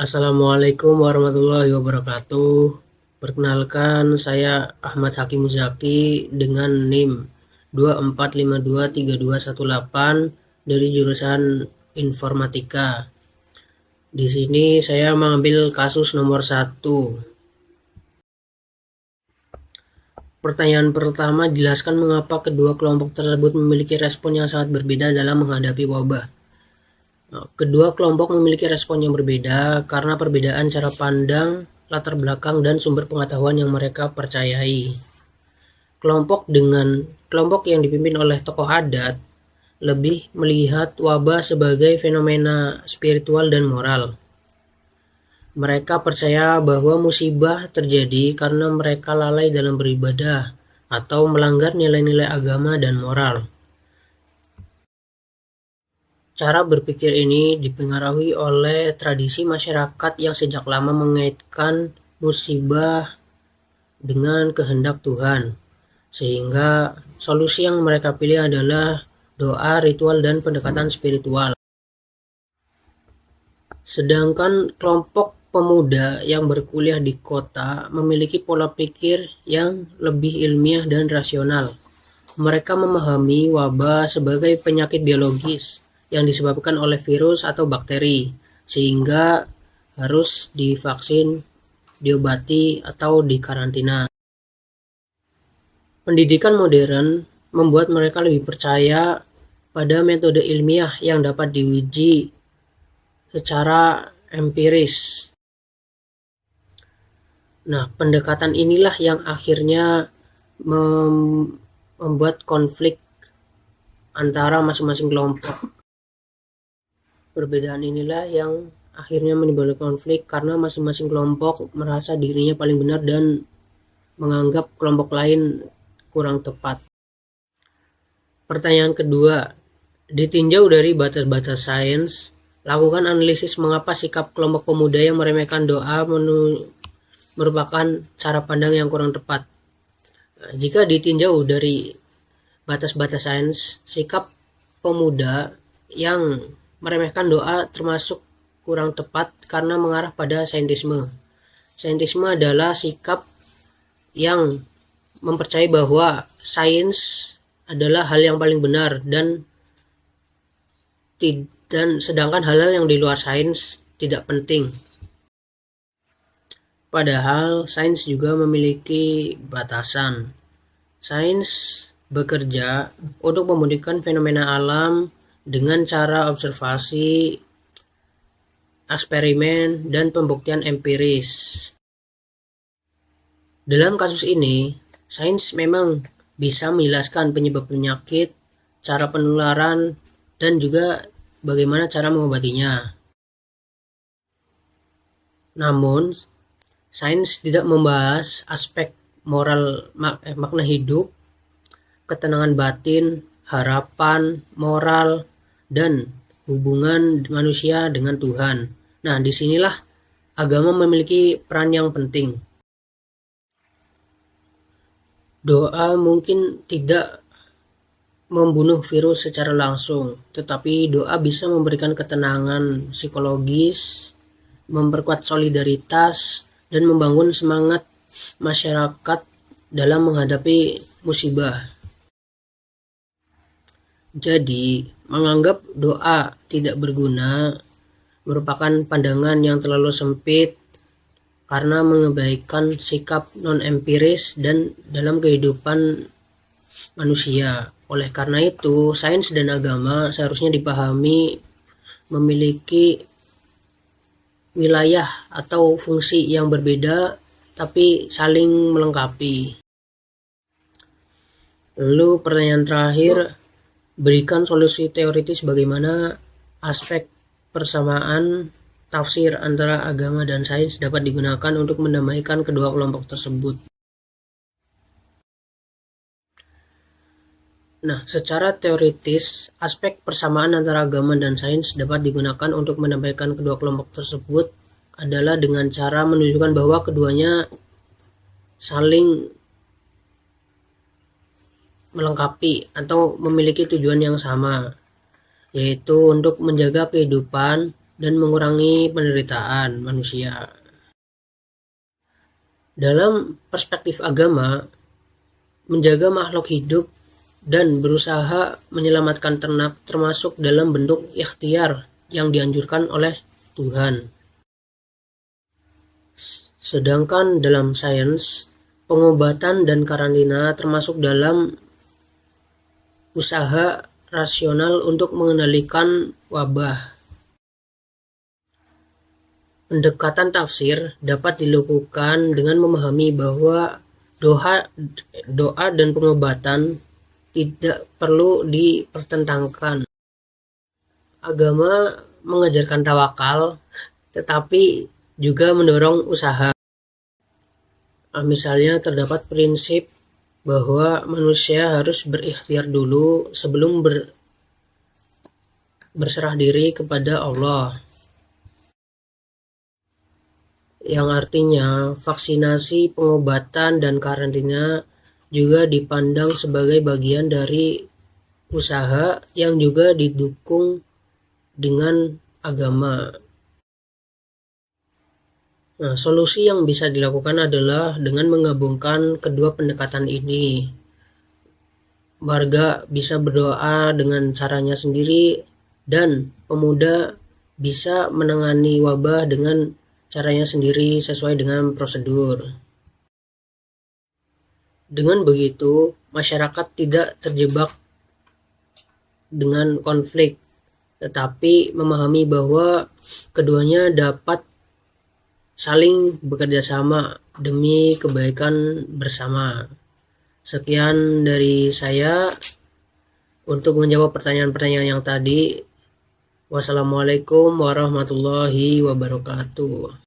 Assalamualaikum warahmatullahi wabarakatuh. Perkenalkan, saya Ahmad Hakim Muzaki dengan NIM 24523218 dari jurusan Informatika. Di sini saya mengambil kasus nomor 1. Pertanyaan pertama, jelaskan mengapa kedua kelompok tersebut memiliki respon yang sangat berbeda dalam menghadapi wabah. Kedua kelompok memiliki respon yang berbeda karena perbedaan cara pandang, latar belakang, dan sumber pengetahuan yang mereka percayai. Kelompok yang dipimpin oleh tokoh adat lebih melihat wabah sebagai fenomena spiritual dan moral. Mereka percaya bahwa musibah terjadi karena mereka lalai dalam beribadah atau melanggar nilai-nilai agama dan moral. Cara berpikir ini dipengaruhi oleh tradisi masyarakat yang sejak lama mengaitkan musibah dengan kehendak Tuhan, sehingga solusi yang mereka pilih adalah doa, ritual, dan pendekatan spiritual. Sedangkan kelompok pemuda yang berkuliah di kota memiliki pola pikir yang lebih ilmiah dan rasional. Mereka memahami wabah sebagai penyakit biologis yang disebabkan oleh virus atau bakteri, sehingga harus divaksin, diobati, atau dikarantina. Pendidikan modern membuat mereka lebih percaya pada metode ilmiah yang dapat diuji secara empiris. Nah, pendekatan inilah yang akhirnya membuat konflik antara masing-masing kelompok. Perbedaan inilah yang akhirnya menimbulkan konflik karena masing-masing kelompok merasa dirinya paling benar dan menganggap kelompok lain kurang tepat. Pertanyaan kedua, ditinjau dari batas-batas sains, lakukan analisis mengapa sikap kelompok pemuda yang meremehkan doa merupakan cara pandang yang kurang tepat. Jika ditinjau dari batas-batas sains, sikap pemuda yang meremehkan doa termasuk kurang tepat karena mengarah pada saintisme. Saintisme adalah sikap yang mempercayai bahwa sains adalah hal yang paling benar dan sedangkan hal-hal yang di luar sains tidak penting. Padahal sains juga memiliki batasan. Sains bekerja untuk memudahkan fenomena alam dengan cara observasi, eksperimen, dan pembuktian empiris. Dalam kasus ini, sains memang bisa menjelaskan penyebab penyakit, cara penularan, dan juga bagaimana cara mengobatinya. Namun, sains tidak membahas aspek moral, makna hidup, ketenangan batin, harapan, moral, dan hubungan manusia dengan Tuhan. Nah, disinilah agama memiliki peran yang penting. Doa mungkin tidak membunuh virus secara langsung, tetapi doa bisa memberikan ketenangan psikologis, memperkuat solidaritas, dan membangun semangat masyarakat dalam menghadapi musibah. Jadi, menganggap doa tidak berguna merupakan pandangan yang terlalu sempit karena mengabaikan sikap non-empiris dan dalam kehidupan manusia. Oleh karena itu, sains dan agama seharusnya dipahami memiliki wilayah atau fungsi yang berbeda tapi saling melengkapi. Lalu pertanyaan terakhir, berikan solusi teoritis bagaimana aspek persamaan tafsir antara agama dan sains dapat digunakan untuk mendamaikan kedua kelompok tersebut. Nah, secara teoritis, aspek persamaan antara agama dan sains dapat digunakan untuk mendamaikan kedua kelompok tersebut adalah dengan cara menunjukkan bahwa keduanya saling melengkapi atau memiliki tujuan yang sama, yaitu untuk menjaga kehidupan dan mengurangi penderitaan manusia. Dalam perspektif agama, menjaga makhluk hidup dan berusaha menyelamatkan ternak termasuk dalam bentuk ikhtiar yang dianjurkan oleh Tuhan. Sedangkan dalam sains, pengobatan dan karantina termasuk dalam usaha rasional untuk mengendalikan wabah. Pendekatan tafsir dapat dilakukan dengan memahami bahwa doa dan pengobatan tidak perlu dipertentangkan. Agama mengajarkan tawakal, tetapi juga mendorong usaha. Misalnya terdapat prinsip bahwa manusia harus berikhtiar dulu sebelum berserah diri kepada Allah. Yang artinya vaksinasi, pengobatan, dan karantina juga dipandang sebagai bagian dari usaha yang juga didukung dengan agama. Nah, solusi yang bisa dilakukan adalah dengan menggabungkan kedua pendekatan ini. Warga bisa berdoa dengan caranya sendiri dan pemuda bisa menangani wabah dengan caranya sendiri sesuai dengan prosedur. Dengan begitu, masyarakat tidak terjebak dengan konflik, tetapi memahami bahwa keduanya dapat saling bekerja sama demi kebaikan bersama. Sekian dari saya untuk menjawab pertanyaan-pertanyaan yang tadi. Wassalamualaikum warahmatullahi wabarakatuh.